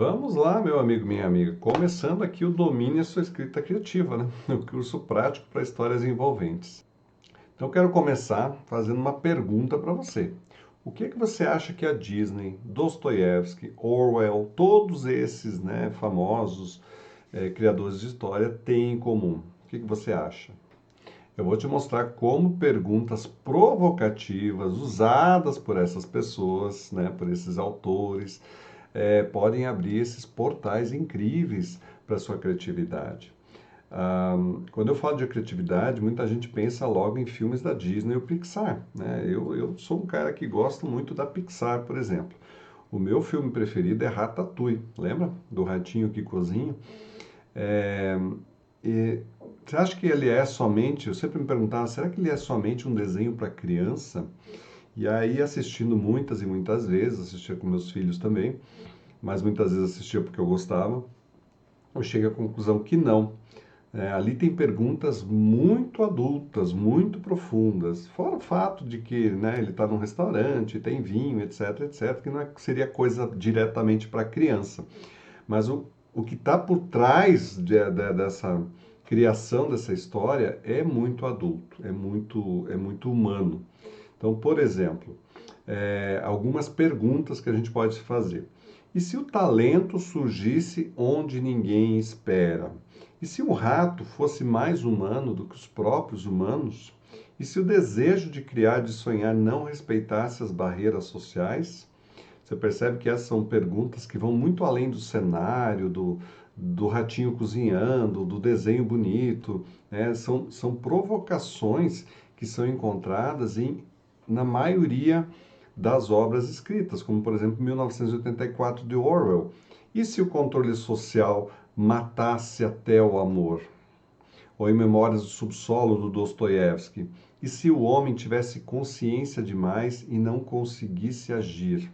Vamos lá, meu amigo, minha amiga. Começando aqui o Domine a Sua Escrita Criativa, né? O curso prático para histórias envolventes. Então, eu quero começar fazendo uma pergunta para você. O que é que você acha que a Disney, Dostoiévski, Orwell, todos esses, né, famosos criadores de história têm em comum? O que é que você acha? Eu vou te mostrar como perguntas provocativas usadas por essas pessoas, né, por esses autores, podem abrir esses portais incríveis para a sua criatividade. Quando eu falo de criatividade, muita gente pensa logo em filmes da Disney ou Pixar, né? Eu sou um cara que gosta muito da Pixar, por exemplo. O meu filme preferido é Ratatouille, lembra? Do ratinho que cozinha. É, e você acha que ele é somente, eu sempre me perguntava, será que ele é somente um desenho para criança? E aí, assistindo muitas e muitas vezes, assistia com meus filhos também, mas muitas vezes assistia porque eu gostava, eu cheguei à conclusão que não. Ali tem perguntas muito adultas, muito profundas, fora o fato de que, né, ele está num restaurante, tem vinho, etc, etc, que não seria coisa diretamente para criança. Mas o que está por trás dessa criação dessa história é muito adulto, é muito humano. Então, por exemplo, algumas perguntas que a gente pode se fazer. E se o talento surgisse onde ninguém espera? E se o rato fosse mais humano do que os próprios humanos? E se o desejo de criar, de sonhar, não respeitasse as barreiras sociais? Você percebe que essas são perguntas que vão muito além do cenário, do ratinho cozinhando, do desenho bonito, né? São provocações que são encontradas na maioria das obras escritas, como por exemplo 1984 de Orwell. E se o controle social matasse até o amor? Ou em Memórias do Subsolo do Dostoiévski. E se o homem tivesse consciência demais e não conseguisse agir?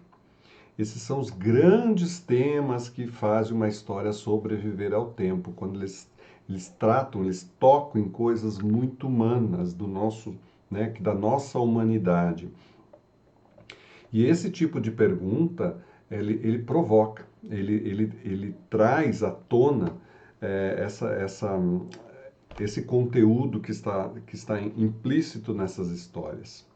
Esses são os grandes temas que fazem uma história sobreviver ao tempo, quando eles tratam, eles tocam em coisas muito humanas do nosso, né, da nossa humanidade. E esse tipo de pergunta, ele provoca, ele traz à tona é, essa, essa, esse conteúdo que está implícito nessas histórias.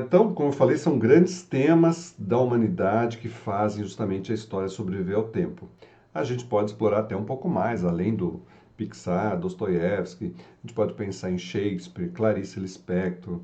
Então, como eu falei, são grandes temas da humanidade que fazem justamente a história sobreviver ao tempo. A gente pode explorar até um pouco mais, além do Pixar, Dostoiévski, a gente pode pensar em Shakespeare, Clarice Lispector,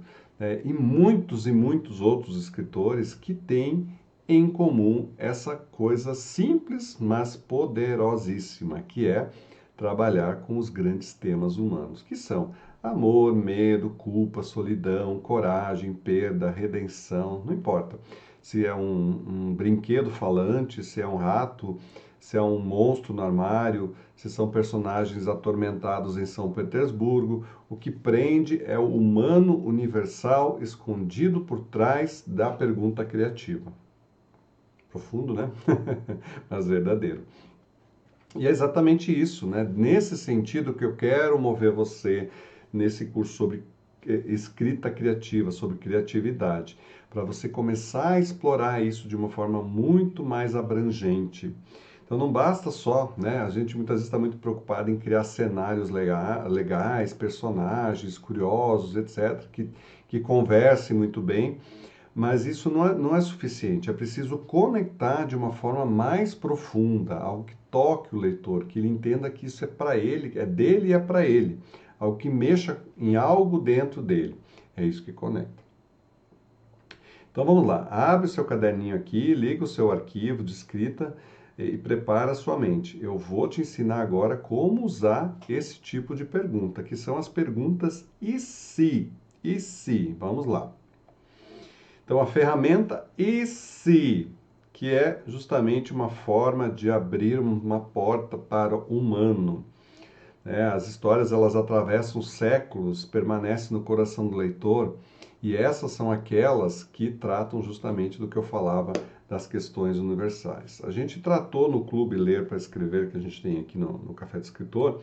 e muitos outros escritores que têm em comum essa coisa simples, mas poderosíssima, que é trabalhar com os grandes temas humanos, que são amor, medo, culpa, solidão, coragem, perda, redenção, não importa. Se é um brinquedo falante, se é um rato, se é um monstro no armário, se são personagens atormentados em São Petersburgo, o que prende é o humano universal escondido por trás da pergunta criativa. Profundo, né? Mas verdadeiro. E é exatamente isso, né? Nesse sentido que eu quero mover você nesse curso sobre escrita criativa, sobre criatividade, para você começar a explorar isso de uma forma muito mais abrangente. Então não basta só, né? A gente muitas vezes está muito preocupado em criar cenários legais, personagens curiosos, etc., que conversem muito bem, mas isso não é suficiente, é preciso conectar de uma forma mais profunda, algo que toque o leitor, que ele entenda que isso é para ele, é dele e é para ele, algo que mexa em algo dentro dele. É isso que conecta. Então vamos lá, abre o seu caderninho aqui, liga o seu arquivo de escrita e prepara a sua mente. Eu vou te ensinar agora como usar esse tipo de pergunta, que são as perguntas e se? E se? Vamos lá. Então, a ferramenta e se, que é justamente uma forma de abrir uma porta para o humano. As histórias elas atravessam séculos, permanecem no coração do leitor, e essas são aquelas que tratam justamente do que eu falava das questões universais. A gente tratou no Clube Ler para Escrever, que a gente tem aqui no Café de Escritor,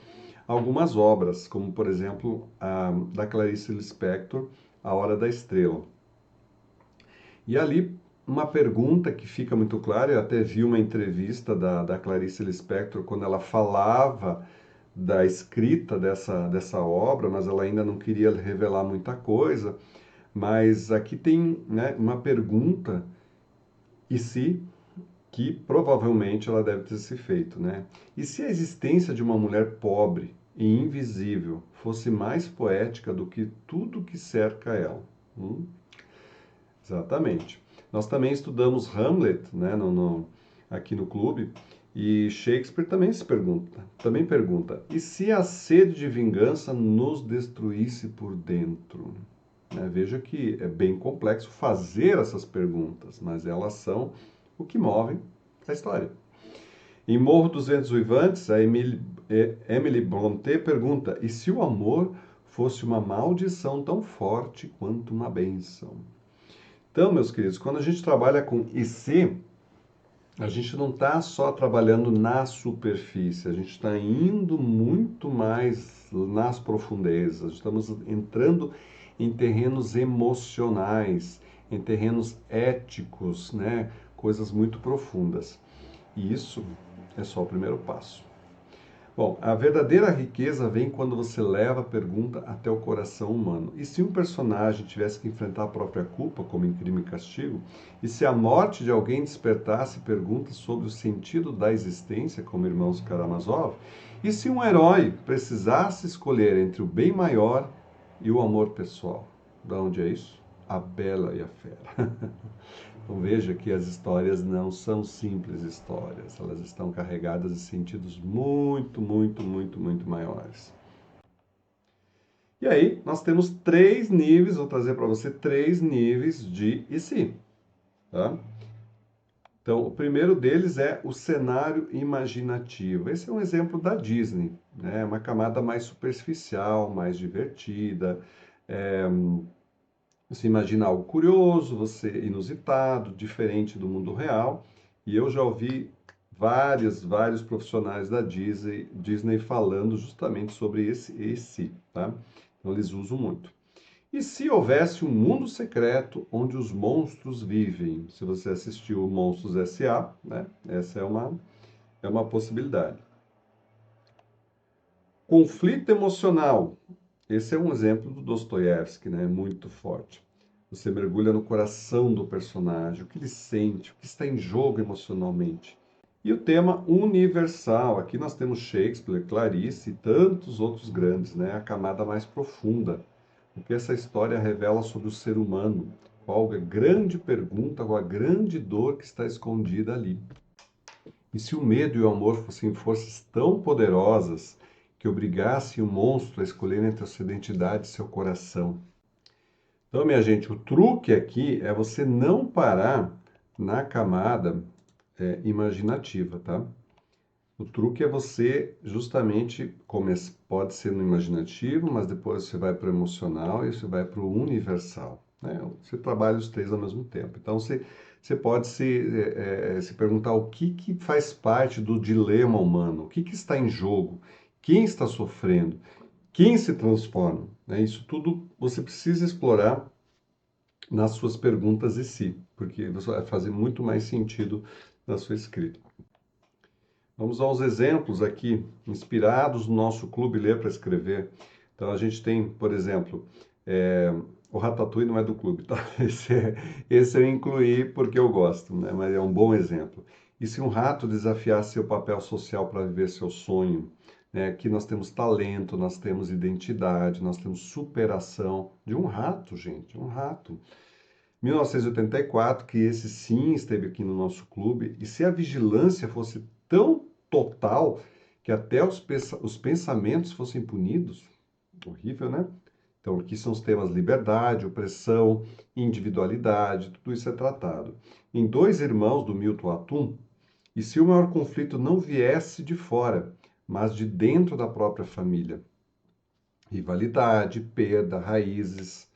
algumas obras, como por exemplo a da Clarice Lispector, A Hora da Estrela. E ali uma pergunta que fica muito clara, eu até vi uma entrevista da Clarice Lispector quando ela falava da escrita dessa obra, mas ela ainda não queria revelar muita coisa. Mas aqui tem, né, uma pergunta, e se, que provavelmente ela deve ter se feito, né? E se a existência de uma mulher pobre e invisível fosse mais poética do que tudo que cerca ela? Hum? Exatamente. Nós também estudamos Hamlet, né, aqui no clube, e Shakespeare também pergunta, e se a sede de vingança nos destruísse por dentro? Né, veja que é bem complexo fazer essas perguntas, mas elas são o que move a história. Em Morro dos Ventos Uivantes, a Emily Brontë pergunta, e se o amor fosse uma maldição tão forte quanto uma bênção? Então, meus queridos, quando a gente trabalha com IC, a gente não está só trabalhando na superfície, a gente está indo muito mais nas profundezas, estamos entrando em terrenos emocionais, em terrenos éticos, né? Coisas muito profundas. E isso é só o primeiro passo. Bom, a verdadeira riqueza vem quando você leva a pergunta até o coração humano. E se um personagem tivesse que enfrentar a própria culpa, como em Crime e Castigo, e se a morte de alguém despertasse perguntas sobre o sentido da existência, como Irmãos Karamazov, e se um herói precisasse escolher entre o bem maior e o amor pessoal? Da onde é isso? A Bela e a Fera. Então veja que as histórias não são simples histórias, elas estão carregadas de sentidos muito, muito, muito, muito maiores. E aí, nós temos três níveis, vou trazer para você três níveis de e se, tá? Então, o primeiro deles é o cenário imaginativo. Esse é um exemplo da Disney, né? Uma camada mais superficial, mais divertida. Você imagina algo curioso, você inusitado, diferente do mundo real. E eu já ouvi vários profissionais da Disney falando justamente sobre esse, tá? Então eles usam muito. E se houvesse um mundo secreto onde os monstros vivem? Se você assistiu Monstros S.A., né? Essa é uma possibilidade. Conflito emocional. Esse é um exemplo do Dostoiévski, né? Muito forte. Você mergulha no coração do personagem, o que ele sente, o que está em jogo emocionalmente. E o tema universal. Aqui nós temos Shakespeare, Clarice e tantos outros grandes, né? A camada mais profunda. O que essa história revela sobre o ser humano. Qual a grande pergunta, qual a grande dor que está escondida ali. E se o medo e o amor fossem forças tão poderosas que obrigassem o monstro a escolher entre a sua identidade e seu coração? Então, minha gente, o truque aqui é você não parar na camada imaginativa, tá? O truque é você justamente, pode ser no imaginativo, mas depois você vai para o emocional e você vai para o universal, né? Você trabalha os três ao mesmo tempo. Então, você pode se perguntar o que faz parte do dilema humano, o que está em jogo, quem está sofrendo, quem se transforma, né? Isso tudo você precisa explorar nas suas perguntas e si, porque isso vai fazer muito mais sentido na sua escrita. Vamos aos exemplos aqui, inspirados no nosso clube Ler para Escrever. Então, a gente tem, por exemplo, o Ratatouille não é do clube, tá? Esse eu incluí porque eu gosto, né? Mas é um bom exemplo. E se um rato desafiasse seu papel social para viver seu sonho? Né? Aqui nós temos talento, nós temos identidade, nós temos superação de um rato, gente, um rato. 1984, que esse sim esteve aqui no nosso clube, e se a vigilância fosse tão total que até os pensamentos fossem punidos, horrível, né? Então, aqui são os temas liberdade, opressão, individualidade, tudo isso é tratado. Em Dois Irmãos, do Milton Atum, e se o maior conflito não viesse de fora, mas de dentro da própria família? Rivalidade, perda, raízes.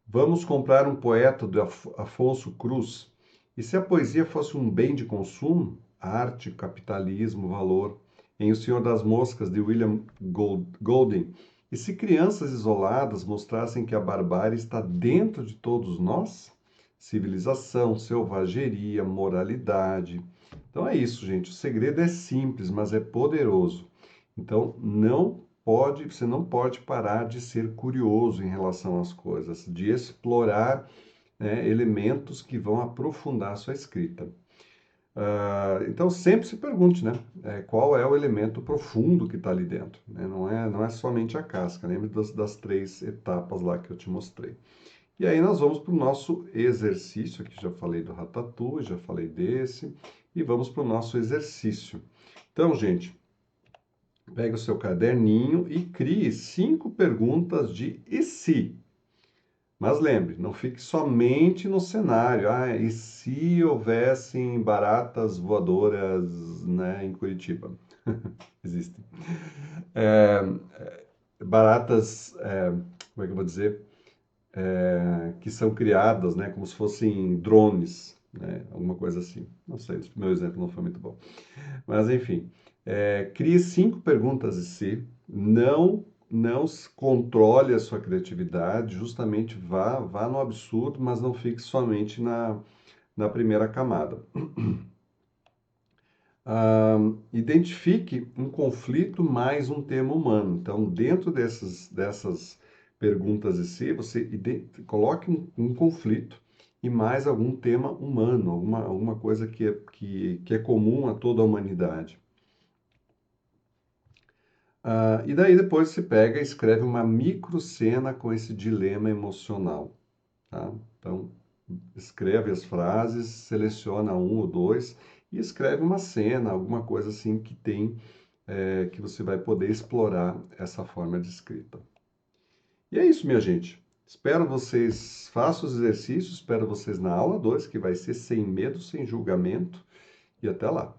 Vamos comprar um poeta do Afonso Cruz. E se a poesia fosse um bem de consumo? Arte, capitalismo, valor. Em O Senhor das Moscas, de William Golding. E se crianças isoladas mostrassem que a barbárie está dentro de todos nós? civilização, selvageria, moralidade. Então é isso, gente. O segredo é simples, mas é poderoso. Então você não pode parar de ser curioso em relação às coisas, de explorar, né, elementos que vão aprofundar a sua escrita. Então sempre se pergunte, né, qual é o elemento profundo que está ali dentro, né? Não é somente a casca. Lembre das 3 etapas lá que eu te mostrei. E aí nós vamos para o nosso exercício, aqui já falei do Ratatouille, já falei desse, e vamos para o nosso exercício. Então, gente, pegue o seu caderninho e crie 5 perguntas de e se. Mas lembre, não fique somente no cenário. Ah, e se houvessem baratas voadoras, né, em Curitiba? Existem. É, baratas, como é que eu vou dizer? Que são criadas, né, como se fossem drones, né, alguma coisa assim. Não sei, o meu exemplo não foi muito bom. Mas, enfim, crie 5 perguntas e se, não controle a sua criatividade, justamente vá no absurdo, mas não fique somente na primeira camada. Identifique um conflito mais um tema humano. Então, dentro dessas perguntas e se, você coloque um conflito e mais algum tema humano, alguma coisa que é comum a toda a humanidade. E daí depois se pega e escreve uma microcena com esse dilema emocional, tá? Então, escreve as frases, seleciona um ou dois e escreve uma cena, alguma coisa assim que que você vai poder explorar essa forma de escrita. E é isso, minha gente. Espero vocês, façam os exercícios, espero vocês na aula 2, que vai ser sem medo, sem julgamento, e até lá.